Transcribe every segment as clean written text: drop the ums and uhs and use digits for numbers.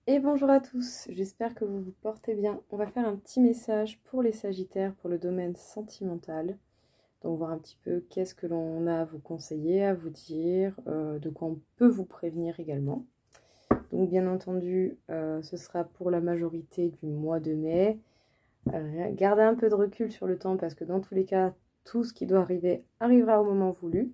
Et bonjour à tous, j'espère que vous vous portez bien. On va faire un petit message pour les Sagittaires pour le domaine sentimental. Donc voir un petit peu qu'est-ce que l'on a à vous conseiller, à vous dire, de quoi on peut vous prévenir également. Donc bien entendu, ce sera pour la majorité du mois de mai. Gardez un peu de recul sur le temps parce que dans tous les cas, tout ce qui doit arriver arrivera au moment voulu.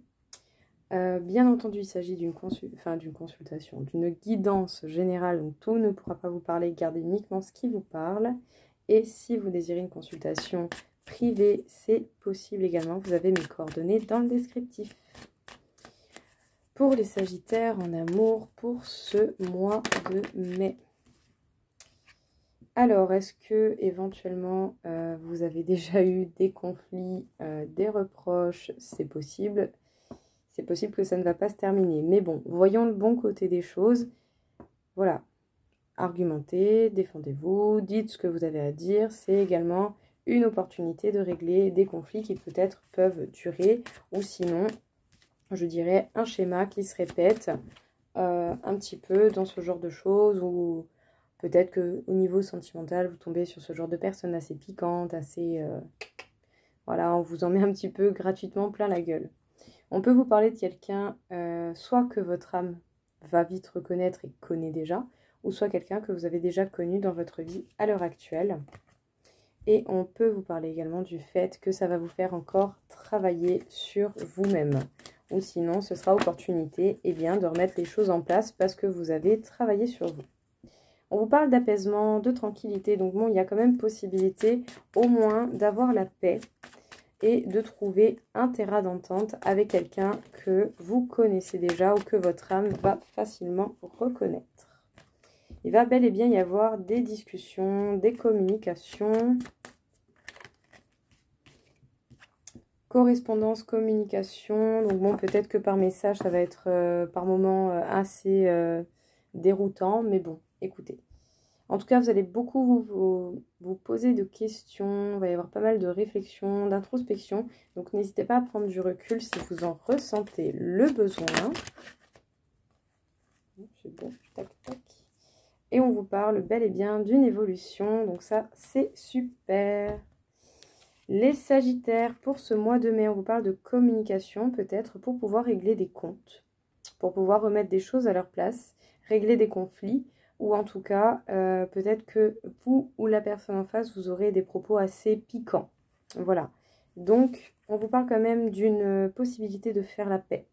Bien entendu, il s'agit d'une consultation, d'une guidance générale, donc tout ne pourra pas vous parler, gardez uniquement ce qui vous parle. Et si vous désirez une consultation privée, c'est possible également, vous avez mes coordonnées dans le descriptif. Pour les Sagittaires en amour pour ce mois de mai. Alors, est-ce que éventuellement vous avez déjà eu des conflits, des reproches? C'est possible. C'est possible que ça ne va pas se terminer. Mais bon, voyons le bon côté des choses. Voilà. Argumentez, défendez-vous, dites ce que vous avez à dire. C'est également une opportunité de régler des conflits qui peut-être peuvent durer. Ou sinon, je dirais un schéma qui se répète un petit peu dans ce genre de choses. Ou peut-être qu'au niveau sentimental, vous tombez sur ce genre de personne assez piquante, assez... voilà, on vous en met un petit peu gratuitement plein la gueule. On peut vous parler de quelqu'un, soit que votre âme va vite reconnaître et connaît déjà, ou soit quelqu'un que vous avez déjà connu dans votre vie à l'heure actuelle. Et on peut vous parler également du fait que ça va vous faire encore travailler sur vous-même. Ou sinon, ce sera opportunité de remettre les choses en place parce que vous avez travaillé sur vous. On vous parle d'apaisement, de tranquillité, donc bon, il y a quand même possibilité au moins d'avoir la paix et de trouver un terrain d'entente avec quelqu'un que vous connaissez déjà ou que votre âme va facilement reconnaître. Il va bel et bien y avoir des discussions, des communications, correspondance, communication. Donc bon, peut-être que par message, ça va être par moments assez déroutant, mais bon, écoutez. En tout cas, vous allez beaucoup vous poser de questions, il va y avoir pas mal de réflexions, d'introspection. Donc n'hésitez pas à prendre du recul si vous en ressentez le besoin. C'est bon, tac, tac. Et on vous parle bel et bien d'une évolution, donc ça, c'est super. Les Sagittaires, pour ce mois de mai, on vous parle de communication peut-être pour pouvoir régler des comptes, pour pouvoir remettre des choses à leur place, régler des conflits. Ou en tout cas, peut-être que vous ou la personne en face, vous aurez des propos assez piquants. Voilà. Donc, on vous parle quand même d'une possibilité de faire la paix,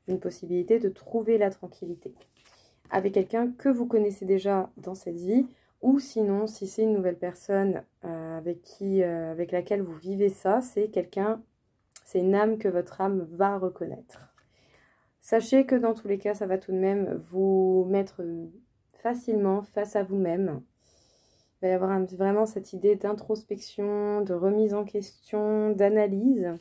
d'une possibilité de trouver la tranquillité avec quelqu'un que vous connaissez déjà dans cette vie, ou sinon, si c'est une nouvelle personne avec laquelle vous vivez ça, c'est quelqu'un, c'est une âme que votre âme va reconnaître. Sachez que dans tous les cas, ça va tout de même vous mettre facilement face à vous-même. Il va y avoir vraiment cette idée d'introspection, de remise en question, d'analyse,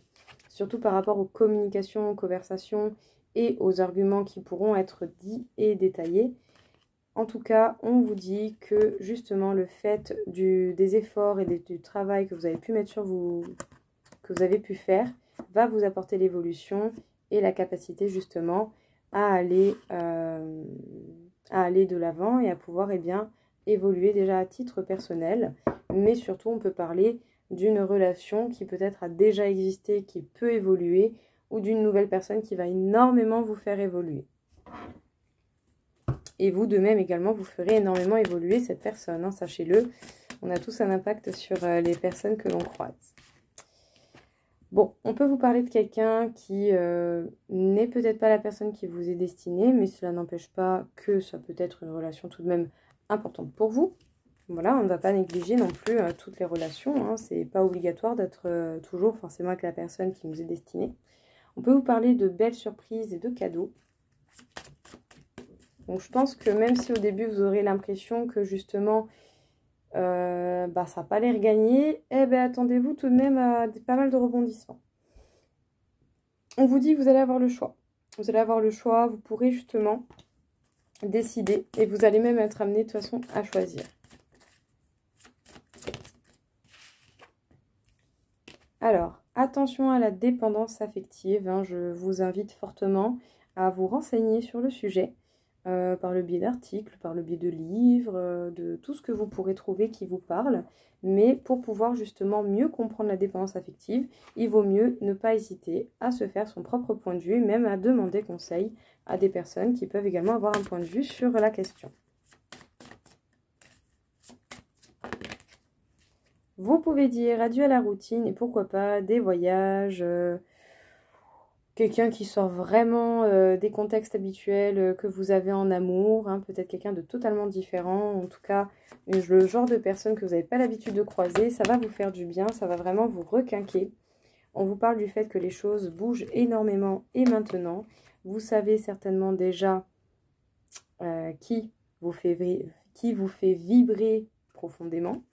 surtout par rapport aux communications, aux conversations et aux arguments qui pourront être dits et détaillés. En tout cas, on vous dit que justement le fait des efforts et du travail que vous avez pu mettre sur vous, que vous avez pu faire, va vous apporter l'évolution et la capacité justement à aller de l'avant et à pouvoir évoluer déjà à titre personnel. Mais surtout, on peut parler d'une relation qui peut-être a déjà existé, qui peut évoluer, ou d'une nouvelle personne qui va énormément vous faire évoluer. Et vous, de même également, vous ferez énormément évoluer cette personne, hein, sachez-le. On a tous un impact sur les personnes que l'on croise. Bon, on peut vous parler de quelqu'un qui n'est peut-être pas la personne qui vous est destinée, mais cela n'empêche pas que ça peut être une relation tout de même importante pour vous. Voilà, on ne va pas négliger non plus toutes les relations, hein. C'est pas obligatoire d'être toujours forcément avec la personne qui nous est destinée. On peut vous parler de belles surprises et de cadeaux. Donc je pense que même si au début vous aurez l'impression que justement ça n'a pas l'air gagné, attendez-vous tout de même à pas mal de rebondissements. On vous dit que vous allez avoir le choix. Vous allez avoir le choix, vous pourrez justement décider et vous allez même être amené de toute façon à choisir. Alors, attention à la dépendance affective, hein, je vous invite fortement à vous renseigner sur le sujet. par le biais d'articles, par le biais de livres, de tout ce que vous pourrez trouver qui vous parle. Mais pour pouvoir justement mieux comprendre la dépendance affective, il vaut mieux ne pas hésiter à se faire son propre point de vue et même à demander conseil à des personnes qui peuvent également avoir un point de vue sur la question. Vous pouvez dire adieu à la routine et pourquoi pas des voyages, quelqu'un qui sort vraiment des contextes habituels que vous avez en amour, hein, peut-être quelqu'un de totalement différent, en tout cas le genre de personne que vous n'avez pas l'habitude de croiser, ça va vous faire du bien, ça va vraiment vous requinquer. On vous parle du fait que les choses bougent énormément et maintenant, vous savez certainement déjà qui vous fait vibrer profondément.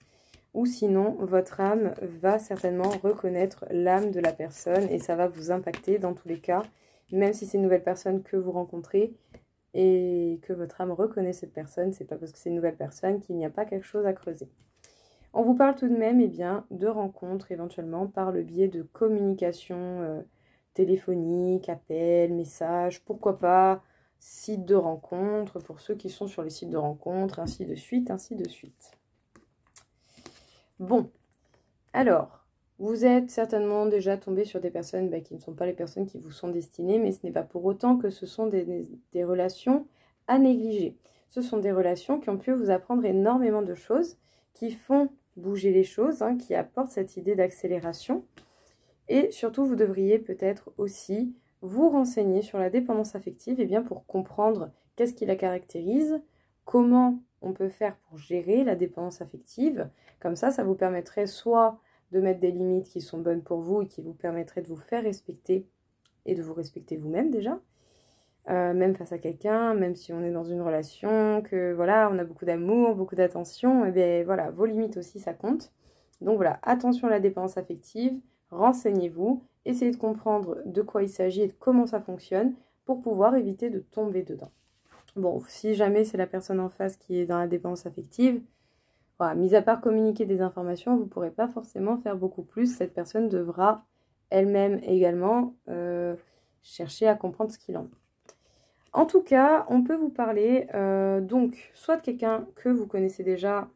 Ou sinon, votre âme va certainement reconnaître l'âme de la personne et ça va vous impacter dans tous les cas, même si c'est une nouvelle personne que vous rencontrez et que votre âme reconnaît cette personne, c'est pas parce que c'est une nouvelle personne qu'il n'y a pas quelque chose à creuser. On vous parle tout de même de rencontres éventuellement par le biais de communication téléphonique, appels, messages, pourquoi pas, sites de rencontres, pour ceux qui sont sur les sites de rencontres, ainsi de suite, ainsi de suite. Bon, alors, vous êtes certainement déjà tombé sur des personnes qui ne sont pas les personnes qui vous sont destinées, mais ce n'est pas pour autant que ce sont des relations à négliger. Ce sont des relations qui ont pu vous apprendre énormément de choses, qui font bouger les choses, hein, qui apportent cette idée d'accélération. Et surtout, vous devriez peut-être aussi vous renseigner sur la dépendance affective, et bien pour comprendre qu'est-ce qui la caractérise, comment on peut faire pour gérer la dépendance affective. Comme ça vous permettrait soit de mettre des limites qui sont bonnes pour vous et qui vous permettraient de vous faire respecter et de vous respecter vous-même déjà, même face à quelqu'un, même si on est dans une relation, que voilà, on a beaucoup d'amour, beaucoup d'attention, et bien voilà, vos limites aussi, ça compte. Donc voilà, attention à la dépendance affective, renseignez-vous, essayez de comprendre de quoi il s'agit et de comment ça fonctionne pour pouvoir éviter de tomber dedans. Bon, si jamais c'est la personne en face qui est dans la dépendance affective, voilà, mis à part communiquer des informations, vous ne pourrez pas forcément faire beaucoup plus. Cette personne devra elle-même également chercher à comprendre ce qu'il en est. En tout cas, on peut vous parler donc soit de quelqu'un que vous connaissez déjà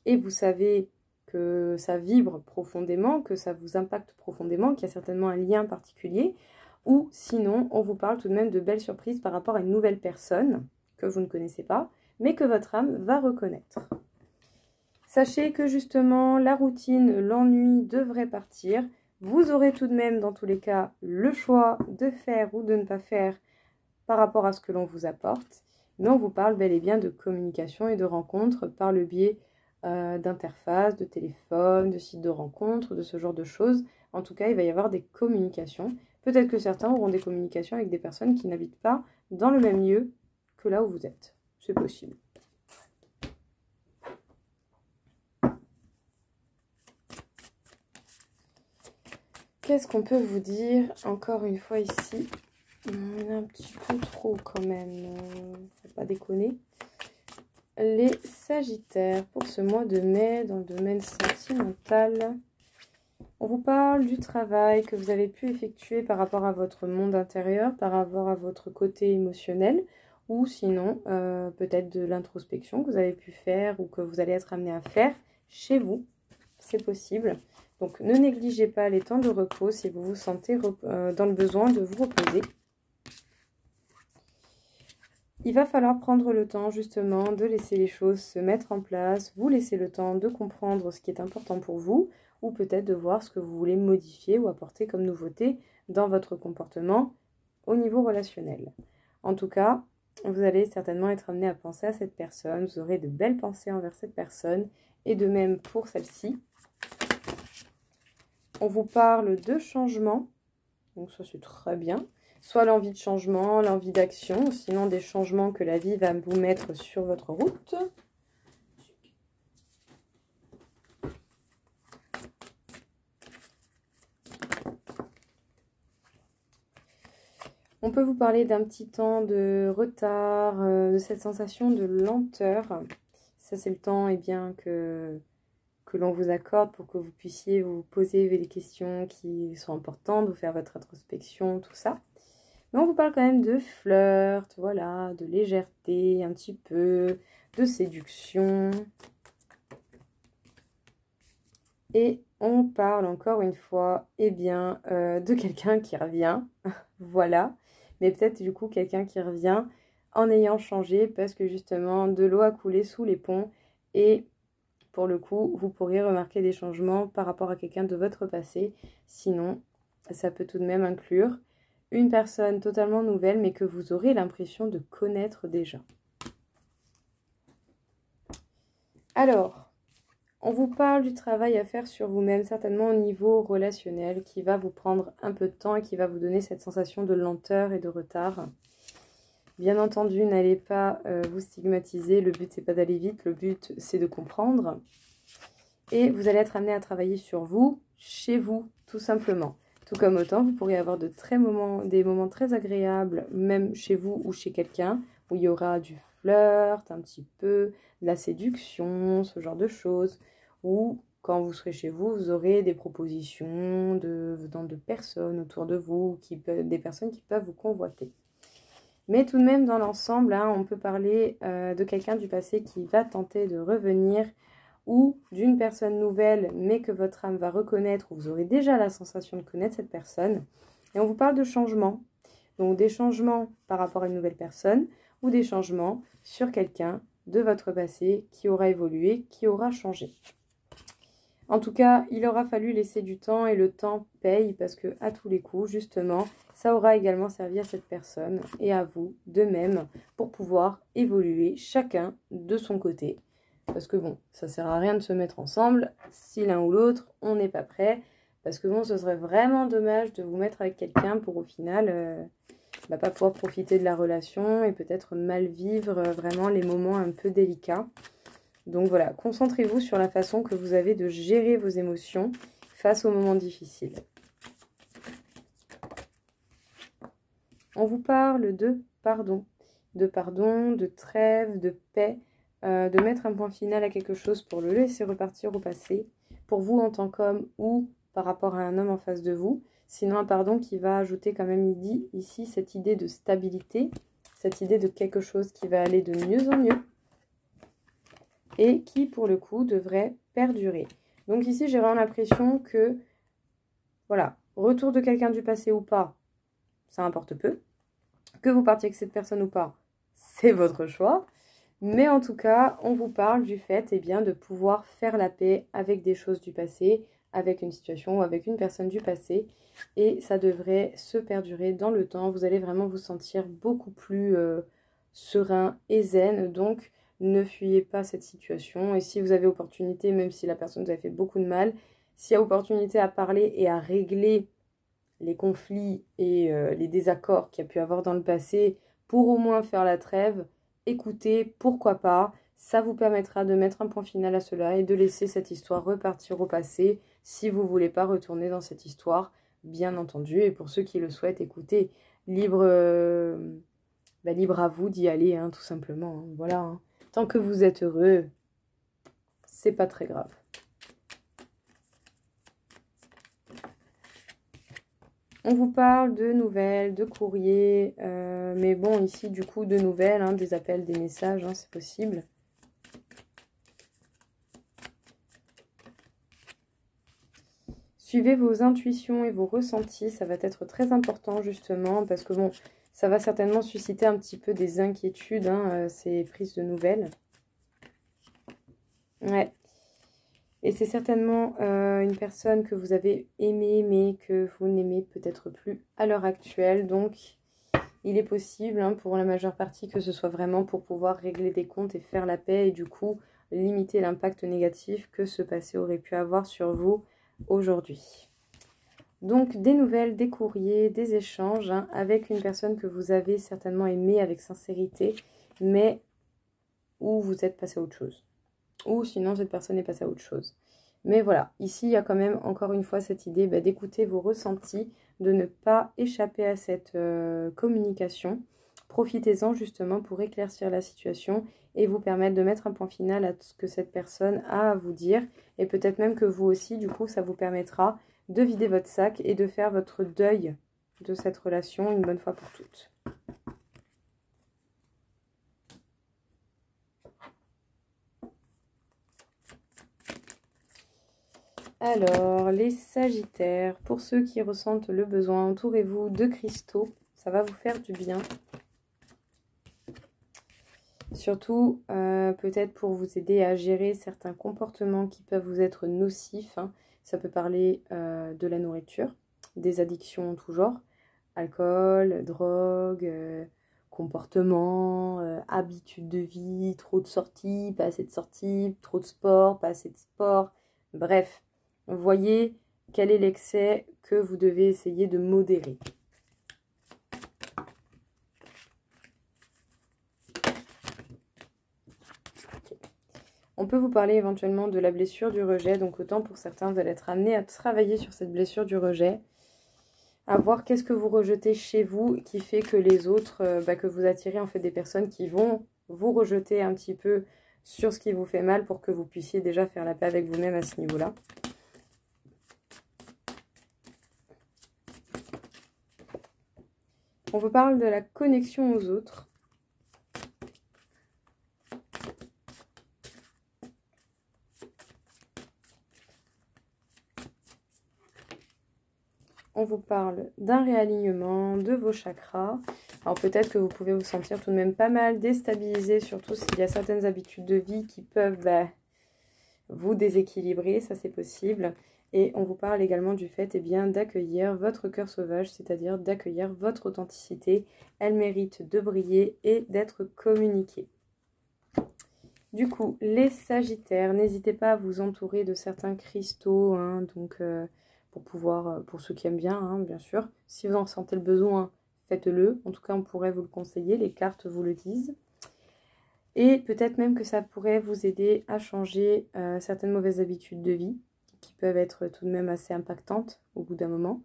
et vous savez que ça vibre profondément, que ça vous impacte profondément, qu'il y a certainement un lien particulier, ou sinon, on vous parle tout de même de belles surprises par rapport à une nouvelle personne que vous ne connaissez pas, mais que votre âme va reconnaître. Sachez que justement, la routine, l'ennui devrait partir. Vous aurez tout de même, dans tous les cas, le choix de faire ou de ne pas faire par rapport à ce que l'on vous apporte. Mais on vous parle bel et bien de communication et de rencontres par le biais d'interfaces, de téléphone, de sites de rencontres, de ce genre de choses. En tout cas, il va y avoir des communications. Peut-être que certains auront des communications avec des personnes qui n'habitent pas dans le même lieu que là où vous êtes. C'est possible. Qu'est-ce qu'on peut vous dire encore une fois ici? On est un petit peu trop quand même, faut pas déconner. Les Sagittaires, pour ce mois de mai, dans le domaine sentimental, on vous parle du travail que vous avez pu effectuer par rapport à votre monde intérieur, par rapport à votre côté émotionnel, ou sinon peut-être de l'introspection que vous avez pu faire ou que vous allez être amené à faire chez vous, c'est possible. Donc ne négligez pas les temps de repos si vous vous sentez dans le besoin de vous reposer. Il va falloir prendre le temps justement de laisser les choses se mettre en place, vous laisser le temps de comprendre ce qui est important pour vous, ou peut-être de voir ce que vous voulez modifier ou apporter comme nouveauté dans votre comportement au niveau relationnel. En tout cas, vous allez certainement être amené à penser à cette personne, vous aurez de belles pensées envers cette personne, et de même pour celle-ci. On vous parle de changement, donc ça c'est très bien. Soit l'envie de changement, l'envie d'action, sinon des changements que la vie va vous mettre sur votre route. On peut vous parler d'un petit temps de retard, de cette sensation de lenteur. Ça c'est le temps que l'on vous accorde pour que vous puissiez vous poser les questions qui sont importantes, vous faire votre introspection, tout ça. Mais on vous parle quand même de flirt, voilà, de légèreté, un petit peu, de séduction. Et on parle encore une fois, eh bien, de quelqu'un qui revient, voilà. Mais peut-être du coup quelqu'un qui revient en ayant changé parce que justement de l'eau a coulé sous les ponts et pour le coup vous pourriez remarquer des changements par rapport à quelqu'un de votre passé. Sinon, ça peut tout de même inclure une personne totalement nouvelle mais que vous aurez l'impression de connaître déjà. Alors, on vous parle du travail à faire sur vous-même, certainement au niveau relationnel, qui va vous prendre un peu de temps et qui va vous donner cette sensation de lenteur et de retard. Bien entendu, n'allez pas vous stigmatiser, le but c'est pas d'aller vite, le but c'est de comprendre. Et vous allez être amené à travailler sur vous, chez vous, tout simplement. Tout comme autant, vous pourriez avoir des moments très agréables, même chez vous ou chez quelqu'un, où il y aura du flirt, un petit peu, de la séduction, ce genre de choses. Ou quand vous serez chez vous, vous aurez des propositions venant de personnes autour de vous, des personnes qui peuvent vous convoiter. Mais tout de même, dans l'ensemble, hein, on peut parler de quelqu'un du passé qui va tenter de revenir ou d'une personne nouvelle, mais que votre âme va reconnaître, ou vous aurez déjà la sensation de connaître cette personne. Et on vous parle de changements. Donc des changements par rapport à une nouvelle personne ou des changements sur quelqu'un de votre passé qui aura évolué, qui aura changé. En tout cas, il aura fallu laisser du temps et le temps paye parce que à tous les coups, justement, ça aura également servi à cette personne et à vous de même pour pouvoir évoluer chacun de son côté. Parce que bon, ça sert à rien de se mettre ensemble si l'un ou l'autre, on n'est pas prêt. Parce que bon, ce serait vraiment dommage de vous mettre avec quelqu'un pour au final pas pouvoir profiter de la relation et peut-être mal vivre vraiment les moments un peu délicats. Donc voilà, concentrez-vous sur la façon que vous avez de gérer vos émotions face aux moments difficiles. On vous parle de pardon, de trêve, de paix, de mettre un point final à quelque chose pour le laisser repartir au passé, pour vous en tant qu'homme ou par rapport à un homme en face de vous. Sinon, un pardon qui va ajouter quand même ici cette idée de stabilité, cette idée de quelque chose qui va aller de mieux en mieux et qui, pour le coup, devrait perdurer. Donc ici, j'ai vraiment l'impression que, voilà, retour de quelqu'un du passé ou pas, ça importe peu. Que vous partiez avec cette personne ou pas, c'est votre choix. Mais en tout cas, on vous parle du fait de pouvoir faire la paix avec des choses du passé, avec une situation ou avec une personne du passé. Et ça devrait se perdurer dans le temps. Vous allez vraiment vous sentir beaucoup plus serein et zen. Donc, ne fuyez pas cette situation. Et si vous avez opportunité, même si la personne vous a fait beaucoup de mal, s'il y a opportunité à parler et à régler les conflits et les désaccords qu'il y a pu avoir dans le passé pour au moins faire la trêve, écoutez, pourquoi pas, ça vous permettra de mettre un point final à cela et de laisser cette histoire repartir au passé si vous ne voulez pas retourner dans cette histoire, bien entendu. Et pour ceux qui le souhaitent, écoutez, libre à vous d'y aller, hein, tout simplement. Hein, voilà, hein. Tant que vous êtes heureux, c'est pas très grave. On vous parle de nouvelles, de courriers, mais bon, ici, du coup, de nouvelles, hein, des appels, des messages, hein, c'est possible. Suivez vos intuitions et vos ressentis, ça va être très important, justement, parce que bon, ça va certainement susciter un petit peu des inquiétudes, hein, ces prises de nouvelles. Ouais. Et c'est certainement une personne que vous avez aimée, mais que vous n'aimez peut-être plus à l'heure actuelle. Donc, il est possible, hein, pour la majeure partie, que ce soit vraiment pour pouvoir régler des comptes et faire la paix. Et du coup, limiter l'impact négatif que ce passé aurait pu avoir sur vous aujourd'hui. Donc, des nouvelles, des courriers, des échanges, hein, avec une personne que vous avez certainement aimée avec sincérité, mais où vous êtes passé à autre chose. Ou sinon cette personne est passée à autre chose. Mais voilà, ici il y a quand même encore une fois cette idée d'écouter vos ressentis, de ne pas échapper à cette communication. Profitez-en justement pour éclaircir la situation et vous permettre de mettre un point final à ce que cette personne a à vous dire. Et peut-être même que vous aussi, du coup, ça vous permettra de vider votre sac et de faire votre deuil de cette relation une bonne fois pour toutes. Alors, les Sagittaires, pour ceux qui ressentent le besoin, entourez-vous de cristaux, ça va vous faire du bien. Surtout, peut-être pour vous aider à gérer certains comportements qui peuvent vous être nocifs. Hein. Ça peut parler de la nourriture, des addictions en tout genre, alcool, drogue, comportement, habitude de vie, trop de sorties, pas assez de sorties, trop de sport, pas assez de sport. Bref, voyez quel est l'excès que vous devez essayer de modérer. On peut vous parler éventuellement de la blessure du rejet. Donc autant pour certains, vous allez être amené à travailler sur cette blessure du rejet. À voir qu'est-ce que vous rejetez chez vous qui fait que les autres, que vous attirez en fait des personnes qui vont vous rejeter un petit peu sur ce qui vous fait mal pour que vous puissiez déjà faire la paix avec vous-même à ce niveau-là. On vous parle de la connexion aux autres. On vous parle d'un réalignement de vos chakras. Alors peut-être que vous pouvez vous sentir tout de même pas mal déstabilisé, surtout s'il y a certaines habitudes de vie qui peuvent vous déséquilibrer, ça c'est possible. Et on vous parle également du fait d'accueillir votre cœur sauvage, c'est-à-dire d'accueillir votre authenticité. Elle mérite de briller et d'être communiquée. Du coup, les Sagittaires, n'hésitez pas à vous entourer de certains cristaux, hein, donc... pour ceux qui aiment bien, hein, bien sûr. Si vous en ressentez le besoin, faites-le. En tout cas, on pourrait vous le conseiller. Les cartes vous le disent. Et peut-être même que ça pourrait vous aider à changer certaines mauvaises habitudes de vie qui peuvent être tout de même assez impactantes au bout d'un moment.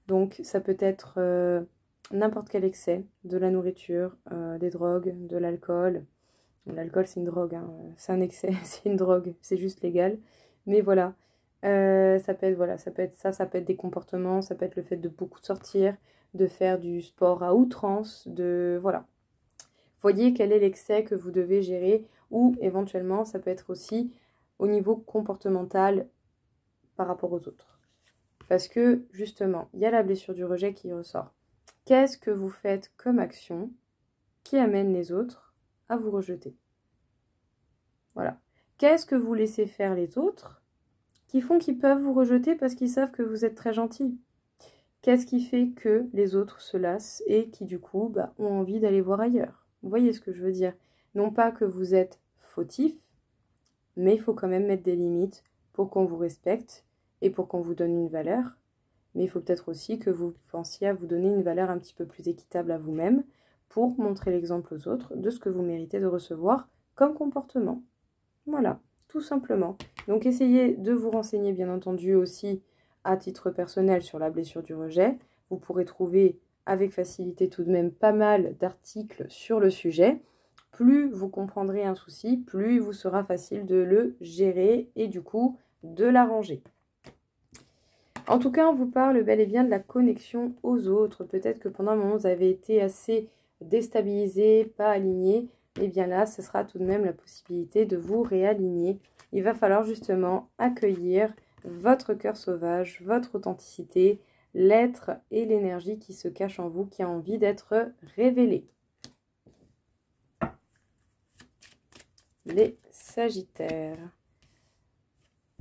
Donc, ça peut être n'importe quel excès, de la nourriture, des drogues, de l'alcool. L'alcool, c'est une drogue, hein. C'est un excès, c'est une drogue, c'est juste légal. Mais voilà. Ça peut être ça peut être des comportements, ça peut être le fait de beaucoup sortir, de faire du sport à outrance, voilà. Voyez quel est l'excès que vous devez gérer ou éventuellement ça peut être aussi au niveau comportemental par rapport aux autres. Parce que justement, il y a la blessure du rejet qui ressort. Qu'est-ce que vous faites comme action qui amène les autres à vous rejeter? Voilà. Qu'est-ce que vous laissez faire les autres qui font qu'ils peuvent vous rejeter parce qu'ils savent que vous êtes très gentil? Qu'est-ce qui fait que les autres se lassent et qui du coup ont envie d'aller voir ailleurs? Vous voyez ce que je veux dire? Non pas que vous êtes fautif, mais il faut quand même mettre des limites pour qu'on vous respecte et pour qu'on vous donne une valeur. Mais il faut peut-être aussi que vous pensiez à vous donner une valeur un petit peu plus équitable à vous-même pour montrer l'exemple aux autres de ce que vous méritez de recevoir comme comportement. Voilà. Tout simplement. Donc essayez de vous renseigner bien entendu aussi à titre personnel sur la blessure du rejet. Vous pourrez trouver avec facilité tout de même pas mal d'articles sur le sujet. Plus vous comprendrez un souci, plus il vous sera facile de le gérer et du coup de l'arranger. En tout cas, on vous parle bel et bien de la connexion aux autres. Peut-être que pendant un moment, vous avez été assez déstabilisé, pas aligné. Et bien là, ce sera tout de même la possibilité de vous réaligner. Il va falloir justement accueillir votre cœur sauvage, votre authenticité, l'être et l'énergie qui se cache en vous, qui a envie d'être révélée. Les Sagittaires.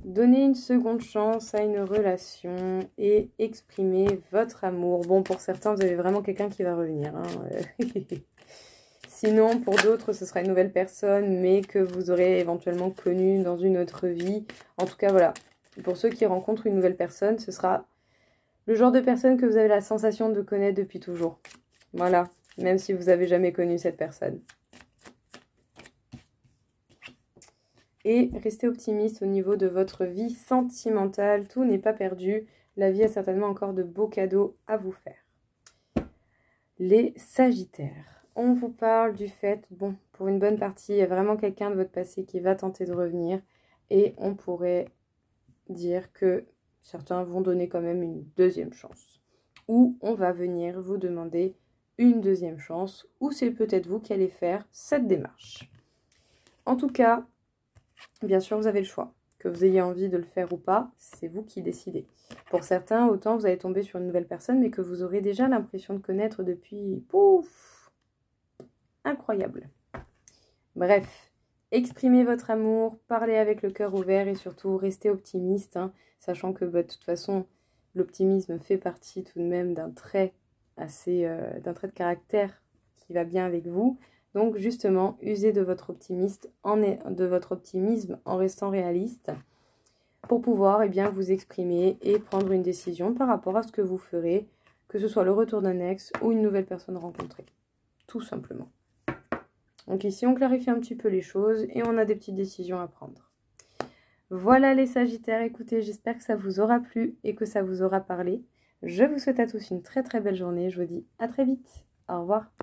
Donnez une seconde chance à une relation et exprimez votre amour. Bon, pour certains, vous avez vraiment quelqu'un qui va revenir, hein. Sinon, pour d'autres, ce sera une nouvelle personne, mais que vous aurez éventuellement connue dans une autre vie. En tout cas, voilà. Pour ceux qui rencontrent une nouvelle personne, ce sera le genre de personne que vous avez la sensation de connaître depuis toujours. Voilà, même si vous n'avez jamais connu cette personne. Et restez optimiste au niveau de votre vie sentimentale. Tout n'est pas perdu. La vie a certainement encore de beaux cadeaux à vous faire. Les Sagittaires. On vous parle du fait, bon, pour une bonne partie, il y a vraiment quelqu'un de votre passé qui va tenter de revenir. Et on pourrait dire que certains vont donner quand même une deuxième chance. ou on va venir vous demander une deuxième chance, ou c'est peut-être vous qui allez faire cette démarche. En tout cas, bien sûr, vous avez le choix. Que vous ayez envie de le faire ou pas, c'est vous qui décidez. Pour certains, autant vous allez tomber sur une nouvelle personne, mais que vous aurez déjà l'impression de connaître depuis... Pouf! Incroyable. Bref, exprimez votre amour, parlez avec le cœur ouvert et surtout restez optimiste, hein, sachant que de toute façon, l'optimisme fait partie tout de même d'un trait d'un trait de caractère qui va bien avec vous. Donc justement, usez de votre optimisme en restant réaliste pour pouvoir vous exprimer et prendre une décision par rapport à ce que vous ferez, que ce soit le retour d'un ex ou une nouvelle personne rencontrée. Tout simplement. Donc ici, on clarifie un petit peu les choses et on a des petites décisions à prendre. Voilà les Sagittaires, écoutez, j'espère que ça vous aura plu et que ça vous aura parlé. Je vous souhaite à tous une très très belle journée. Je vous dis à très vite. Au revoir.